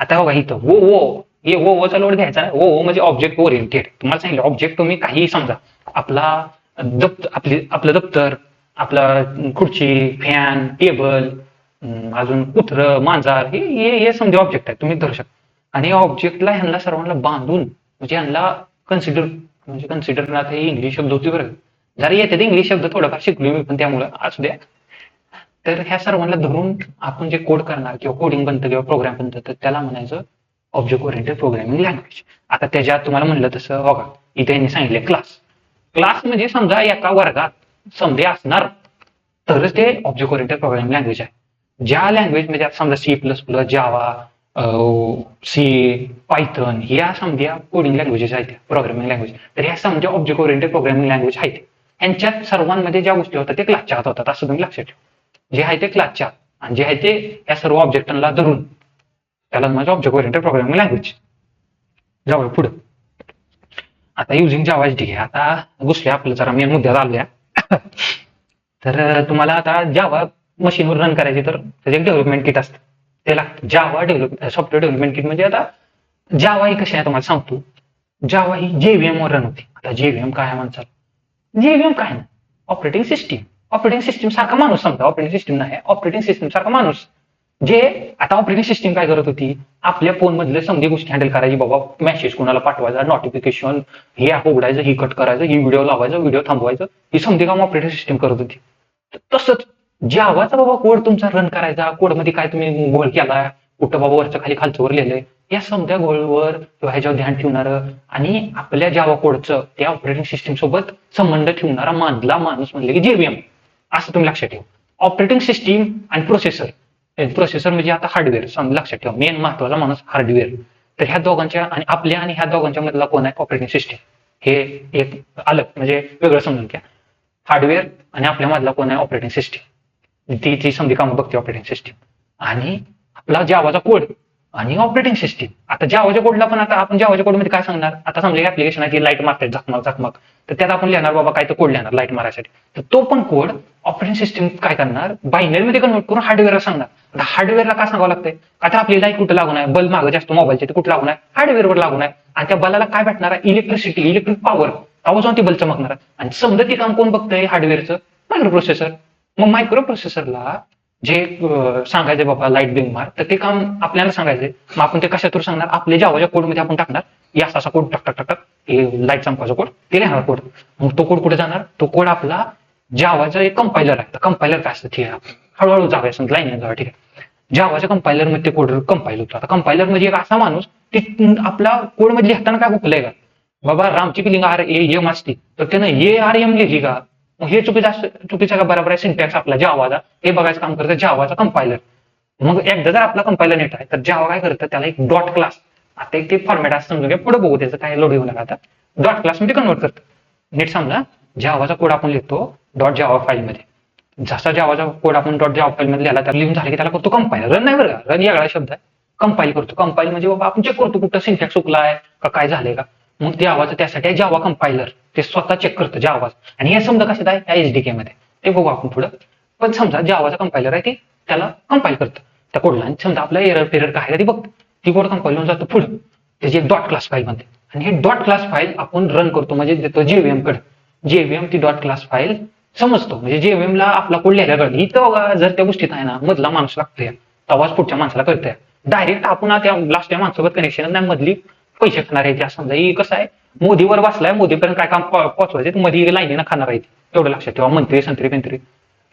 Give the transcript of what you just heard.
आता बघा इथं हे चा लोड घ्यायचा नाही. म्हणजे ऑब्जेक्ट ओरिएंटेड. तुम्हाला सांगितलं ऑब्जेक्ट तुम्ही काही समजा. आपला आपलं दप्तर, आपला खुर्ची, फॅन, टेबल, अजून कुत्र, मांजर, हे समजा ऑब्जेक्ट आहे, तुम्ही धरू शकता. आणि या ऑब्जेक्टला ह्यांना सर्वांना बांधून म्हणजे ह्यांना कन्सिडर ना, हे इंग्लिश शब्द होते बरं. जरा येते इंग्लिश शब्द थोडाफार शिकलो मी, पण त्यामुळे असू द्या. तर ह्या सर्वांना धरून आपण जे कोड करणार किंवा कोडिंग बनतं किंवा प्रोग्राम बनतं, तर त्याला म्हणायचं ऑब्जेक्ट ओरिएंटेड प्रोग्रामिंग लँग्वेज. आता त्याच्यात तुम्हाला म्हणलं तसं बघा, इथे यांनी सांगितले क्लास म्हणजे समजा एका वर्गात समजे असणार, तरच ते ऑब्जेक्ट ओरिएंटेड प्रोग्रामिंग लँग्वेज आहे. ज्या लँग्वेज मध्ये समजा C++, जावा, सी, पायथन, ह्या समजा कोडिंग लँग्वेजेस आहेत, प्रोग्रामिंग लँग्वेज. तर ह्या समजा ऑब्जेक्ट ओरिएंटेड प्रोग्रामिंग लँग्वेज आहेत. यांच्यात सर्वांमध्ये ज्या गोष्टी होतात ते क्लासच्या हात होतात, असं तुम्ही लक्षात ठेवा. जे आहे ते क्लासच्या आणि जे आहे ते या सर्व ऑब्जेक्टांना धरून त्याला म्हणजे ऑब्जेक्ट ओरिएंटेड प्रोग्रामिंग लँग्वेज. जाऊया पुढे. आता युझिंग जावा ठीक आहे. आता घुसल्या आपलं जरा मेन मुद्द्यात आलोया. तर तुम्हाला आता जावा मशीनवर रन करायची, तर त्याचे एक डेव्हलपमेंट किट असतं, ते लागतं. जावा सॉफ्टवेअर डेव्हलपमेंट किट. म्हणजे आता जावा ही कशी आहे तुम्हाला सांगतो. जावा ही JVM वर रन होती. आता JVM काय आहे म्हणतात? JVM काय नाही, ऑपरेटिंग सिस्टीम सारखा माणूस. समजा ऑपरेटिंग सिस्टीम नाही, ऑपरेटिंग सिस्टीम सारखा माणूस. जे आता ऑपरेटिंग सिस्टीम काय करत होती, आपल्या फोन मधले समधी गोष्टी हँडल करायची. बाबा मेसेज कोणाला पाठवायचा, नोटिफिकेशन, हे ऍप उघडायचं, ही कट करायचं, ही व्हिडिओ लावायचं, व्हिडिओ थांबवायचं, ही समधी काम ऑपरेटिंग सिस्टीम करत होती. तसंच जावाचा बाबा कोड तुमचा रन करायचा. कोड मध्ये काय तुम्ही गोळ केला, कुठं बाबा वरचं खाली खालचं वर लिहिलंय, या समध्या गोळवर किंवा ह्याच्यावर ध्यान ठेवणारं आणि आपल्या जावा कोडचं त्या ऑपरेटिंग सिस्टीम सोबत संबंध ठेवणारा मधला माणूस म्हणजे की JVM, असं तुम्ही लक्षात ठेवा. ऑपरेटिंग सिस्टीम आणि प्रोसेसर म्हणजे आता हार्डवेअर लक्षात ठेवा. मेन महत्वाचा माणूस हार्डवेअर. तर ह्या दोघांच्या आणि आपल्या आणि ह्या दोघांच्या मधला कोण आहे? Operating system. हे एक अलग म्हणजे वेगळं समजून घ्या. हार्डवेअर आणि आपल्या मधला कोण आहे? Operating system. ती समधी कामं बघते ऑपरेटिंग सिस्टीम. आणि आपला जावाचा कोड आणि ऑपरेटिंग सिस्टीम. आता जावाच्या कोडला पण आता आपण जावाच्या कोडमध्ये काय सांगणार? आता समजा ऍप्लिकेशन आहे, लाईट मारतात झकमक, तर त्यात आपण लिहिणार बाबा काय तर कोड लिहिणार लाईट मारायसाठी. तर तो पण कोड ऑपरेटिंग सिस्टीम काय करणार? बायनरी मध्ये कन्वर्ट करून हार्डवेअरला सांगणार. आता हार्डवेअरला काय सांगावं लागतंय? आता आपली लाईट कुठं लागून आहे? बल्ब मागं जास्त मोबाईलचे, ते कुठं लागून आहे? हार्डवेअरवर लागून आहे. आणि त्या बल्बाला काय भेटणार आहे? Electric power. तेव्हा जाऊन ती बल्ब चमकणार. आणि समजा ते काम कोण बघतंय हार्डवेअरचं? Micro processor. मग मायक्रो प्रोसेसरला जे सांगायचे बाबा लाईट बिल मार, तर ते काम आपल्याला सांगायचंय. मग आपण ते कशातून सांगणार? आपल्या जावाच्या कोडमध्ये आपण टाकणार, या असा कोड टाक हे लाईट चमकायचा कोड, ते लिहिणार कोड. मग तो कोड कुठे जाणार? तो कोड आपला जावाचा एक कंपायलर आहे. कंपायलर काय असतं? ठीक आहे, हळूहळू जाऊया, समजा लाईन जाऊया. ठीक आहे, जावाच्या कंपायलर मध्ये ते कोड कंपाईल होतो. आता कंपायलर म्हणजे एक असा माणूस ते आपला कोड मध्ये लिहिताना काय हुकलंय का बाबा रामची फिलिंग RAM असती, तर त्यानं ARM लिहिली का? मग हे चुकीचा का बरोबर आहे? सिंटॅक्स आपला जावाचा हे बघायचं काम करतं जावाचा कंपायलर. मग एकदा जर आपला कंपायलर नेट आहे, तर जावा काय करतं? त्याला एक डॉट क्लास, आता एक ते फॉर्मॅट असं समजून घ्या, पुढे बघू त्याचं काय लोड येऊ नका. आता डॉट क्लास मध्ये कन्वर्ट करतं. नीट समजा, जावाचा कोड आपण लिहितो डॉट जावा फाईल मध्ये. जसा जावाचा कोड आपण डॉट जावा फाईल मध्ये लिहिला, तर लिहून झालं की त्याला करतो कंपाईल. रन नाही बरं का, रन वेगळा शब्द आहे. कंपाईल करतो. कंपाईल म्हणजे बाबा आपण चेक करतो कुठं सिंटॅक्स चुकला आहे का, काय झालंय का. मग ते आवाज त्यासाठी आहे जावा कंपायलर, ते स्वतः चेक करतं जावाच. आणि हे समजा कशात आहे? SDK मध्ये, ते बघू आपण पुढं. पण समजा जावाचा कंपायलर आहे, ते त्याला कंपाईल करतं त्या कोडला. आणि समजा आपला एरर काय आहे ती बघतो, ती कोड कंपाईल होऊन जातो पुढं त्याची एक डॉट क्लास फाईल मध्ये. आणि हे डॉट क्लास फाईल आपण रन करतो म्हणजे देतो JVM कडे. JVM ती डॉट क्लास फाईल समजतो. म्हणजे JVM ला आपला कोड लिहायला कळलं. इथं जर त्या गोष्टीत आहे ना, मधला माणूस लागतोय, तेव्हाच पुढच्या माणसाला कळतंय. डायरेक्ट आपण त्या लास्ट माणसासोबत कनेक्शन नाही, मधली पैसे खाणार आहे. समजा ही कसं आहे, मोदीवर बसलाय, मोदीपर्यंत काय काम पोहोचवायचे, मध्ये लाईनीनं खाणार आहे, एवढं लक्षात ठेवा. मंत्री संत्री